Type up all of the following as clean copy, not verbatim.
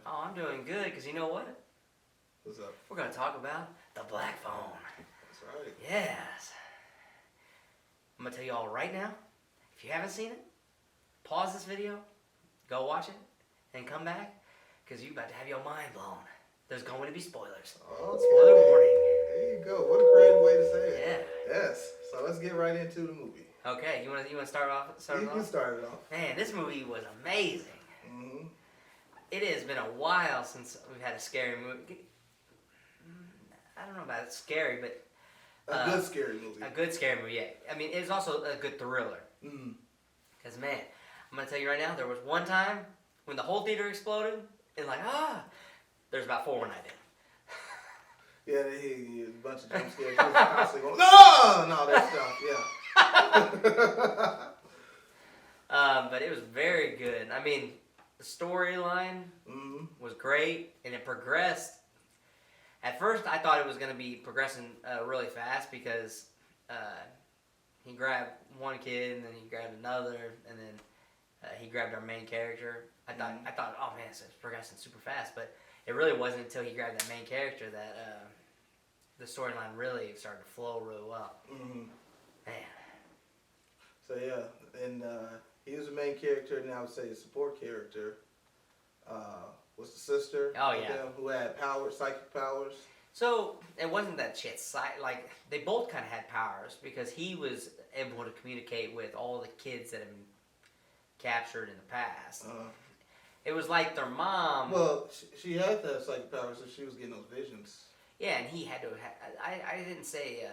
Oh, I'm doing good, because you know what? What's up? We're going to talk about the black phone. That's right. Yes. I'm going to tell you all right now, if you haven't seen it, pause this video, go watch it, and come back, because you're about to have your mind blown. There's going to be spoilers. Oh, Spoiler warning. There you go. What a creative way to say it. Yeah. Yes. So let's get right into the movie. Okay, you want to start off? You can start it off. Man, this movie was amazing. Mm-hmm. It has been a while since we've had a scary movie. I don't know about it scary, but A good scary movie. a good scary movie. Yeah, I mean, it's also a good thriller. Mm. Because man, I'm gonna tell you right now, there was one time when the whole theater exploded, and there's about 4 when I did. Yeah, they hit you a bunch of jump scares. She was constantly going, no, and all that stuff. Yeah. But it was very good. I mean, the storyline was great, and it progressed. At first, I thought it was going to be progressing really fast because he grabbed one kid, and then he grabbed another, and then he grabbed our main character. I thought, oh man, it's progressing super fast, but it really wasn't until he grabbed that main character that the storyline really started to flow really well. Mm-hmm. Man. So yeah, and he was the main character, and I would say a support character was the sister. Oh, of yeah. them, who had powers, psychic powers. So it wasn't that she had like they both kind of had powers because he was able to communicate with all the kids that had been captured in the past. It was like their mom. Well, she had that psychic powers, so she was getting those visions. Yeah, and he had to. I didn't say.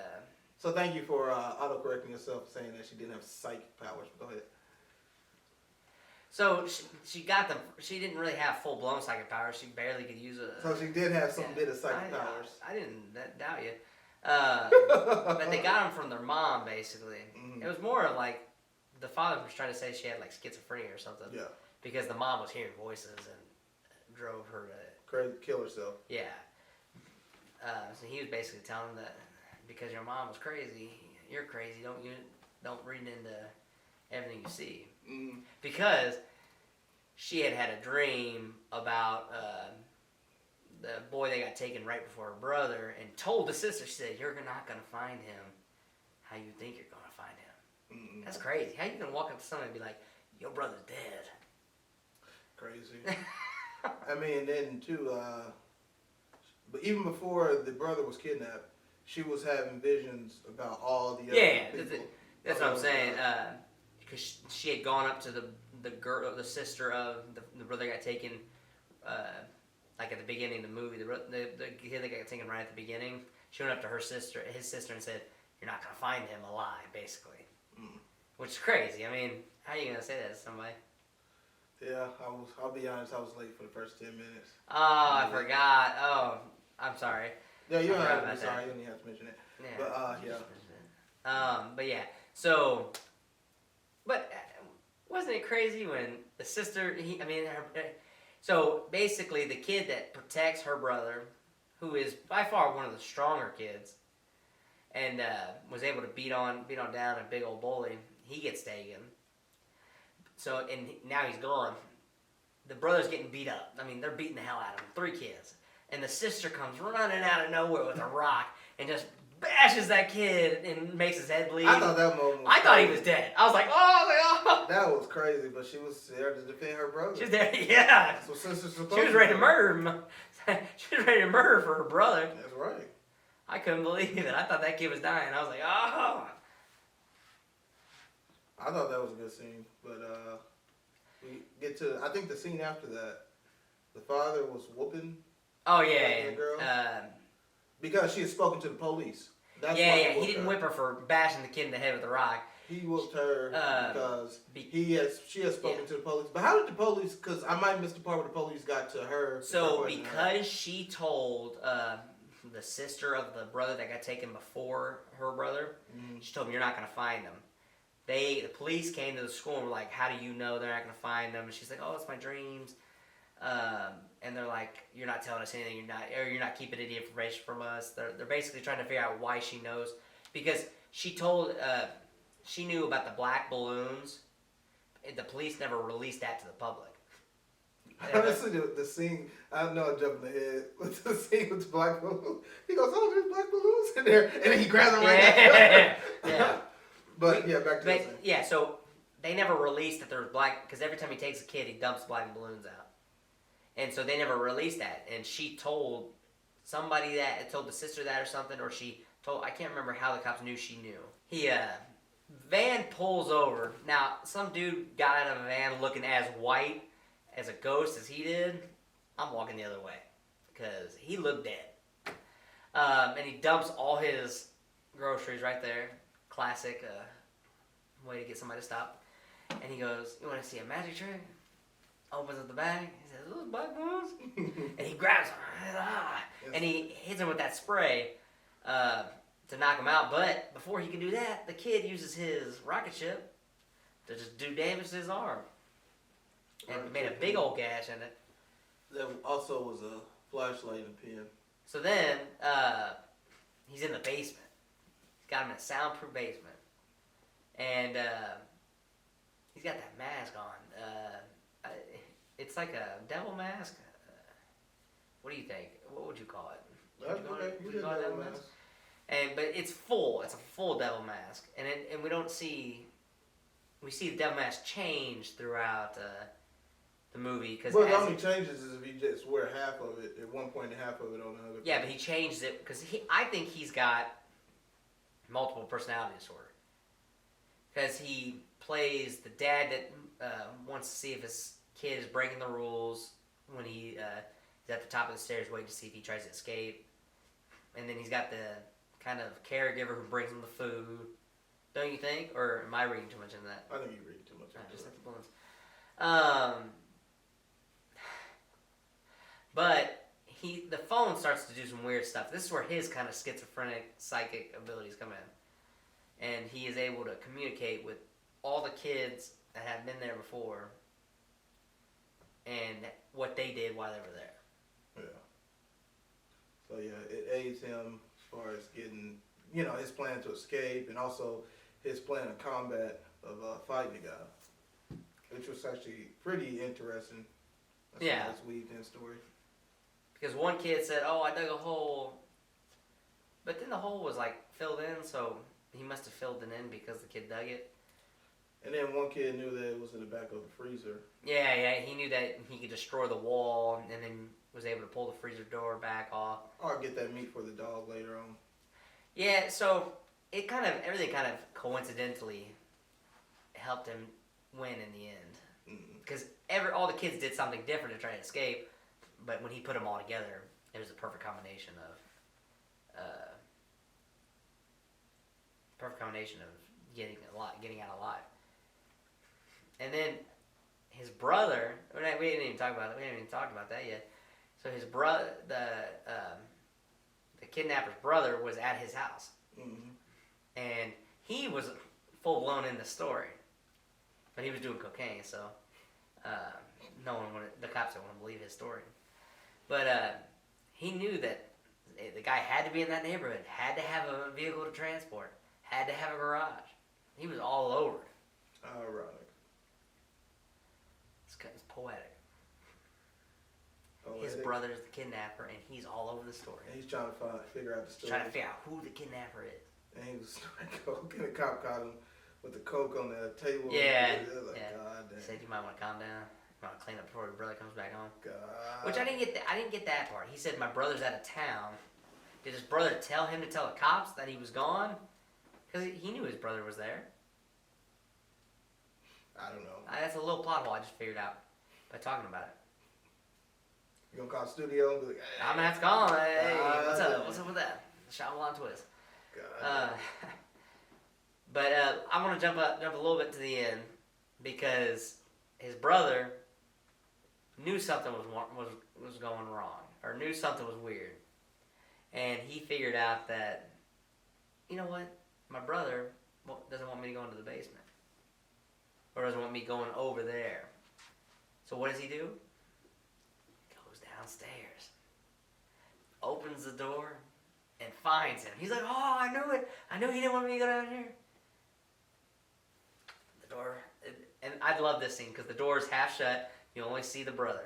So thank you for auto-correcting yourself, saying that she didn't have psychic powers. Go ahead. So she got them. She didn't really have full blown psychic powers. She barely could use a. So she did have some bit of psychic powers. I didn't doubt you. But they got them from their mom, basically. Mm-hmm. It was more like the father was trying to say she had like schizophrenia or something. Yeah. Because the mom was hearing voices and drove her to. Crazy, kill herself. Yeah. So he was basically telling them that because your mom was crazy, you're crazy. Don't read into everything you see. Mm. Because she had a dream about the boy that got taken right before her brother, and told the sister, she said, "You're not gonna find him how you think you're gonna find him." Mm. That's crazy. How you gonna walk up to someone and be like, "Your brother's dead"? Crazy. I mean, then too. But even before the brother was kidnapped, she was having visions about all the other people. That's what I'm saying. Because she had gone up to the girl, the sister of the brother that got taken, like at the beginning of the movie. The kid that got taken right at the beginning. She went up to his sister, and said, "You're not gonna find him alive," basically. Mm. Which is crazy. I mean, how are you gonna say that to somebody? Yeah, I'll be honest. I was late for the first 10 minutes. Oh, I forgot. Oh, I'm sorry. Yeah, you don't have to about be sorry. that. You don't even have to mention it. Yeah. But yeah. But yeah. So, but wasn't it crazy when the sister? So basically, the kid that protects her brother, who is by far one of the stronger kids, and was able to beat on down a big old bully, he gets taken. So, and now he's gone. The brother's getting beat up. I mean, they're beating the hell out of him. 3 kids. And the sister comes running out of nowhere with a rock and just bashes that kid and makes his head bleed. I thought that moment was thought he crazy. was dead. I was like, oh. That was crazy, but she was there to defend her brother. She was there, yeah. That's what sisters supposed She was ready to murder him. She was ready to murder for her brother. That's right. I couldn't believe it. I thought that kid was dying. I was like, oh. I thought that was a good scene, but we get to. I think the scene after that, the father was whooping. Oh yeah, the girl yeah. Because she had spoken to the police. That's Yeah, why yeah. He didn't whip her for bashing the kid in the head with a rock. He whooped her because she had spoken yeah. to the police. But how did the police? Because I might miss the part where the police got to her. So because she told the sister of the brother that got taken before her brother, she told him, "You're not gonna find him." The police came to the school and were like, "How do you know they're not gonna find them?" And she's like, "Oh, it's my dreams." And they're like, "You're not telling us anything. You're not keeping any information from us." They're basically trying to figure out why she knows, because she told she knew about the black balloons. The police never released that to the public. Honestly, the scene, I know I'm jumping ahead, but the scene with the black balloons, he goes, oh, there's black balloons in there. And then he grabs them right Yeah. now. Yeah. But yeah, back to the But scene. yeah, so they never released that there was black, because every time he takes a kid, he dumps black balloons out. And so they never released that. And she told somebody that, told the sister that or something, or she told, I can't remember how the cops knew she knew. He, van pulls over. Now, some dude got out of a van looking as white as a ghost as he did. I'm walking the other way, because he looked dead. And he dumps all his groceries right there. Classic way to get somebody to stop. And he goes, you want to see a magic trick? Opens up the bag. He says, those black balloons? And he grabs them. And he hits him with that spray to knock him out. But before he can do that, the kid uses his rocket ship to just do damage to his arm. And made a big old gash in it. There also was a flashlight and a pen. So then, he's in the basement. He's got him in a soundproof basement. And he's got that mask on. It's like a devil mask. What do you think? What would you call it? Would you call it devil mask? But it's full. It's a full devil mask. And we don't see... We see the devil mask change throughout the movie. Well, the only changes is if you just wear half of it at one point and half of it on the other. Yeah, but he changed it because I think he's got multiple personality disorder. Because he plays the dad that wants to see if his kid is breaking the rules when he is at the top of the stairs waiting to see if he tries to escape. And then he's got the kind of caregiver who brings him the food. Don't you think? Or am I reading too much into that? I think you read too much into Just it. like the balloons. But the phone starts to do some weird stuff. This is where his kind of schizophrenic psychic abilities come in. And he is able to communicate with all the kids that have been there before and what they did while they were there. Yeah. So yeah, it aids him as far as getting, his plan to escape and also his plan of combat of fighting the guy, which was actually pretty interesting. Yeah. That's weaved in story. Because one kid said, oh, I dug a hole. But then the hole was like filled in, so he must have filled it in because the kid dug it. And then one kid knew that it was in the back of the freezer. Yeah, he knew that he could destroy the wall and then was able to pull the freezer door back off. Or get that meat for the dog later on. Yeah, so everything kind of coincidentally helped him win in the end. Because all the kids did something different to try to escape, but when he put them all together, it was a perfect combination of getting out alive. And then his brother, we didn't even talk about it. We haven't even talked about that yet. So his brother, the kidnapper's brother, was at his house, and he was full blown in the story, but he was doing cocaine, so the cops don't want to believe his story. But he knew that the guy had to be in that neighborhood, had to have a vehicle to transport, had to have a garage. He was all over it. Ironic. It's poetic. Oh, His brother's the kidnapper, and he's all over the story. And he's trying to figure out the story. Trying to figure out who the kidnapper is. And he was snorting coke, and the cop caught him with the coke on the table. Yeah. Like, Yeah. God damn. He said, you might want to calm down. You might want to clean up before your brother comes back home. God. Which I didn't get. I didn't get that part. He said my brother's out of town. Did his brother tell him to tell the cops that he was gone? Because he knew his brother was there. I don't know. That's a little plot hole I just figured out by talking about it. You gonna call the studio and be like, hey, I'm gonna have to call him. Hey, what's up? What's up with that? Shyamalan twist. God. But I want to jump a little bit to the end because his brother knew something was going wrong, or knew something was weird, and he figured out that, you know what, my brother doesn't want me to go into the basement, or doesn't want me going over there. So what does he do? Goes downstairs, opens the door, and finds him. He's like, oh, I knew it. I knew he didn't want me to go down here. The door, and I love this scene because the door is half shut. You only see the brother.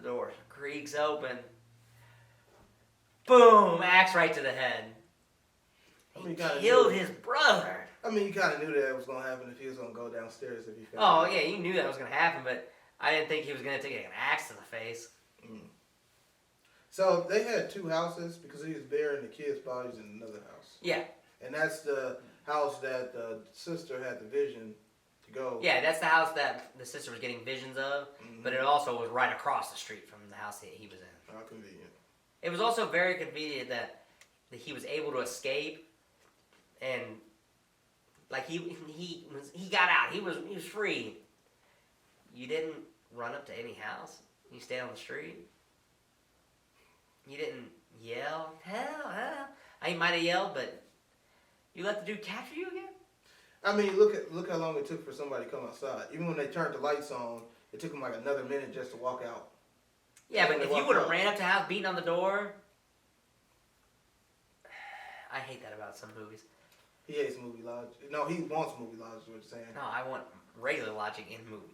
The door creaks open. Boom! Axe right to the head. I mean, He you kinda killed knew- his brother. I mean, you kind of knew that was gonna happen if he was gonna go downstairs if he. Oh yeah, you knew that was gonna happen, but I didn't think he was gonna take an axe to the face. Mm. So they had two houses because he was burying the kids' bodies in another house. Yeah, And that's the house that the sister had the vision to go. yeah, that's the house that the sister was getting visions of, Mhm. but it also was right across the street from the house that he was in. How convenient. It was also very convenient that he was able to escape, and like he got out. He was free. You didn't run up to any house. You stayed on the street. You didn't yell, hell. I might have yelled, but you let the dude capture you again? I mean, look how long it took for somebody to come outside. Even when they turned the lights on, it took them like another minute just to walk out. Yeah, but When they if you walked would have out. ran up to the house, beating on the door, I hate that about some movies. He hates movie logic. No, he wants movie logic. Is what you're saying. No, I want regular logic in movies.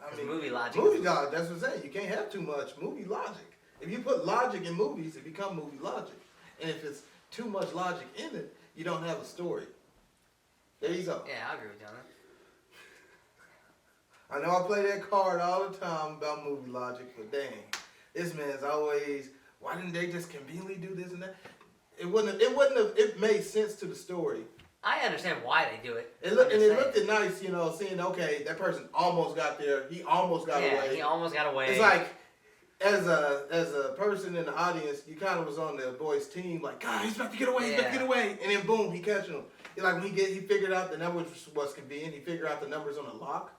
I mean, Movie logic. movie logic. That's what I'm saying. You can't have too much movie logic. If you put logic in movies, it becomes movie logic. And if it's too much logic in it, you don't have a story. There you go. Yeah, I agree with you on that. I know I play that card all the time about movie logic, but dang, this man's always. Why didn't they just conveniently do this and that? It wouldn't have. It made sense to the story. I understand why they do it. It looked nice, you know, seeing okay, that person almost got there. He almost got Yeah, away. he almost got away. It's like as a person in the audience, you kind of was on the boys' team, like God, he's about to get away, he's about to get away, and then boom, he catching him. Like when he figured out the numbers was convenient. He figured out the numbers on the lock.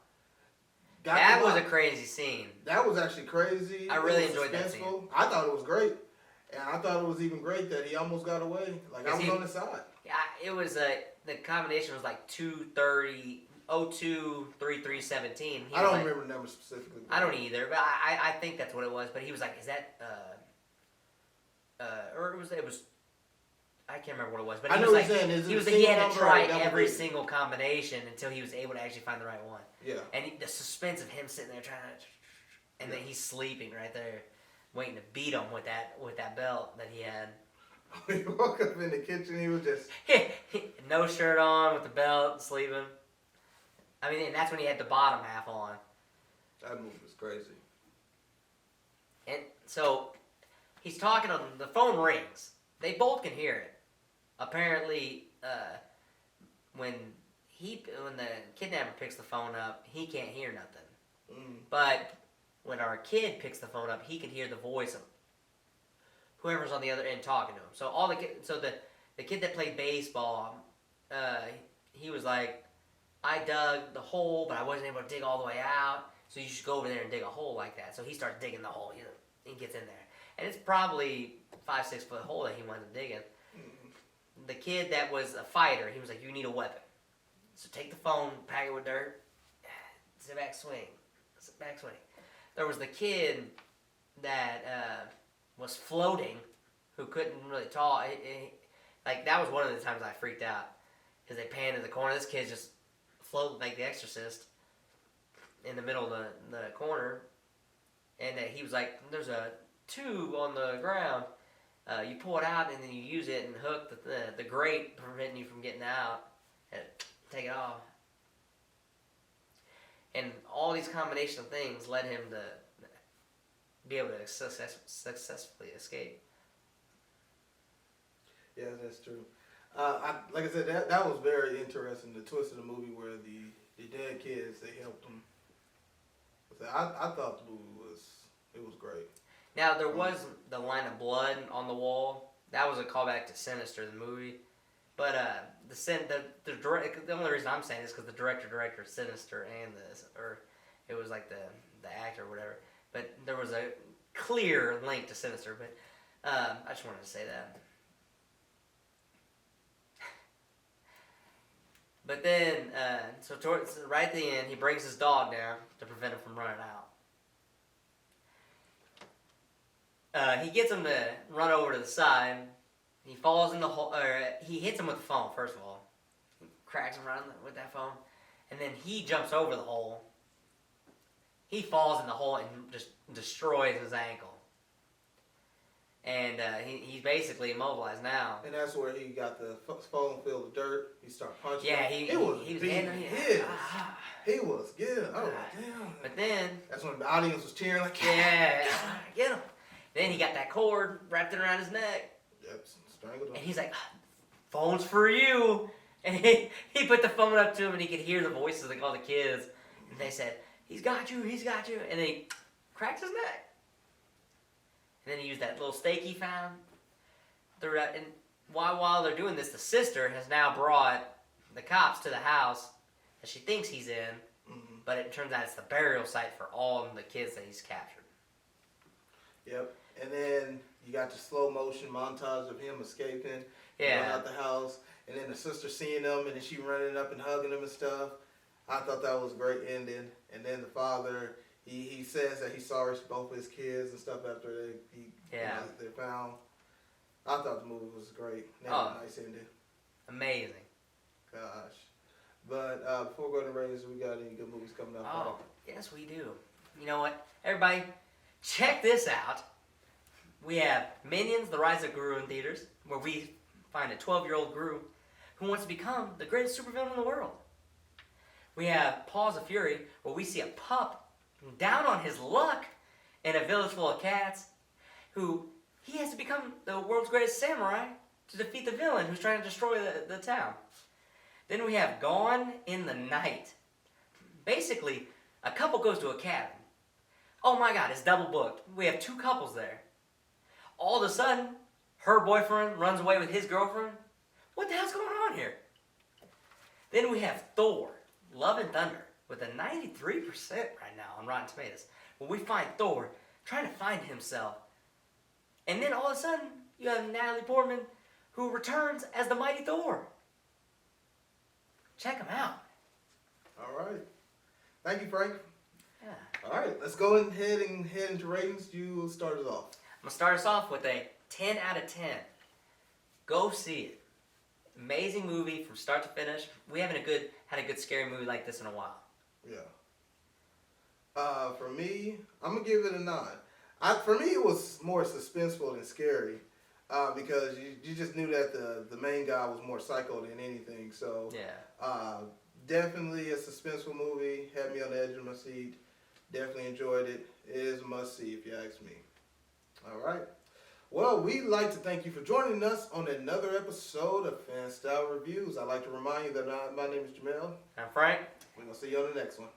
That was a crazy scene. That was actually crazy. I really It was enjoyed that scene. suspenseful. I thought it was great, and I thought it was even great that he almost got away. Like I was on his side. Yeah, it was the combination was like 230, 02, 33, 17. I don't remember the numbers specifically. I don't either, but I think that's what it was. But he was like, "Is that or it was I can't remember what it was." But I he know was what like, you're saying. Is it he was a like, he single had to number or try a double every digit? single combination until he was able to actually find the right one. Yeah. And the suspense of him sitting there trying to, and then he's sleeping right there, waiting to beat him with that belt that he had. When he woke up in the kitchen, he was just. No shirt on with the belt, sleeping. I mean, and that's when he had the bottom half on. That move was crazy. And so he's talking on the phone rings. They both can hear it. Apparently, when the kidnapper picks the phone up, he can't hear nothing. Mm. But when our kid picks the phone up, he can hear the voice of whoever's on the other end talking to him. So the kid that played baseball, he was like, "I dug the hole, but I wasn't able to dig all the way out. So you should go over there and dig a hole like that." So he starts digging the hole. He gets in there, and it's probably 5-6 foot hole that he winds up digging. The kid that was a fighter, he was like, "You need a weapon. So take the phone, pack it with dirt, sit back, swing. Sit back, swing." There was the kid that was floating, who couldn't really talk. Like, that was one of the times I freaked out. Because they panned to the corner. This kid's just floating like the Exorcist in the middle of the corner. And he was like, "There's a tube on the ground. You pull it out and then you use it and hook the grate preventing you from getting out and take it off." And all these combination of things led him to be able to successfully escape. Yeah, that's true. Like I said, that was very interesting. The twist of the movie where the dead kids, they helped them. I thought the movie was great. Now, there was the line of blood on the wall. That was a callback to Sinister, the movie. But the only reason I'm saying this is because the director of Sinister and it was like the actor or whatever. But there was a clear link to Sinister. But I just wanted to say that. But then, so towards right at the end, he brings his dog down to prevent him from running out. He gets him to run over to the side. He falls in the hole, or he hits him with the phone, first of all. He cracks him right with that phone. And then he jumps over the hole. he falls in the hole and just destroys his ankle. And he's basically immobilized now. And that's where he got the phone filled with dirt. He started punching. Yeah, he was beating his. Ah. He was getting. Oh damn! But then, that's when the audience was cheering like, yeah, get him. Then he got that cord wrapped it around his neck. Yep, strangled him. And he's like, phone's for you. And he put the phone up to him and he could hear the voices of all the kids. And they said, he's got you. And then he cracked his neck. And then he used that little stake he found. And while they're doing this, the sister has now brought the cops to the house that she thinks he's in. Mm-hmm. But it turns out it's the burial site for all of the kids that he's captured. Yep. And then you got the slow motion montage of him escaping. Yeah. Going out the house. And then the sister seeing him and then she running up and hugging him and stuff. I thought that was a great ending. And then the father, he says that he saw both of his kids and stuff after they found. I thought the movie was great. That was a nice ending. Amazing. Gosh. But before we go to ratings, we got any good movies coming up? Oh, yes we do. You know what? Everybody, check this out. We have Minions, The Rise of Gru in theaters, where we find a 12-year-old Gru who wants to become the greatest supervillain in the world. We have Paws of Fury, where we see a pup down on his luck in a village full of cats, who he has to become the world's greatest samurai to defeat the villain who's trying to destroy the town. Then we have Gone in the Night. Basically, a couple goes to a cabin. Oh my god, it's double booked. We have two couples there. All of a sudden, her boyfriend runs away with his girlfriend. What the hell's going on here? Then we have Thor, Love and Thunder, with a 93% right now on Rotten Tomatoes. Where we find Thor trying to find himself. And then all of a sudden, you have Natalie Portman, who returns as the Mighty Thor. Check him out. All right. Thank you, Frank. Yeah. All right, let's go ahead and head into ratings. You start us off. I'm going to start us off with a 10 out of 10. Go see it. Amazing movie from start to finish. We haven't had a good scary movie like this in a while. Yeah. For me, I'm going to give it a 9. For me, it was more suspenseful than scary. Because you just knew that the main guy was more psycho than anything. So yeah, definitely a suspenseful movie. Had me on the edge of my seat. Definitely enjoyed it. It is a must see if you ask me. All right. Well, we'd like to thank you for joining us on another episode of Fan Style Reviews. I'd like to remind you that my name is Jamel. I'm Frank. We're going to see you on the next one.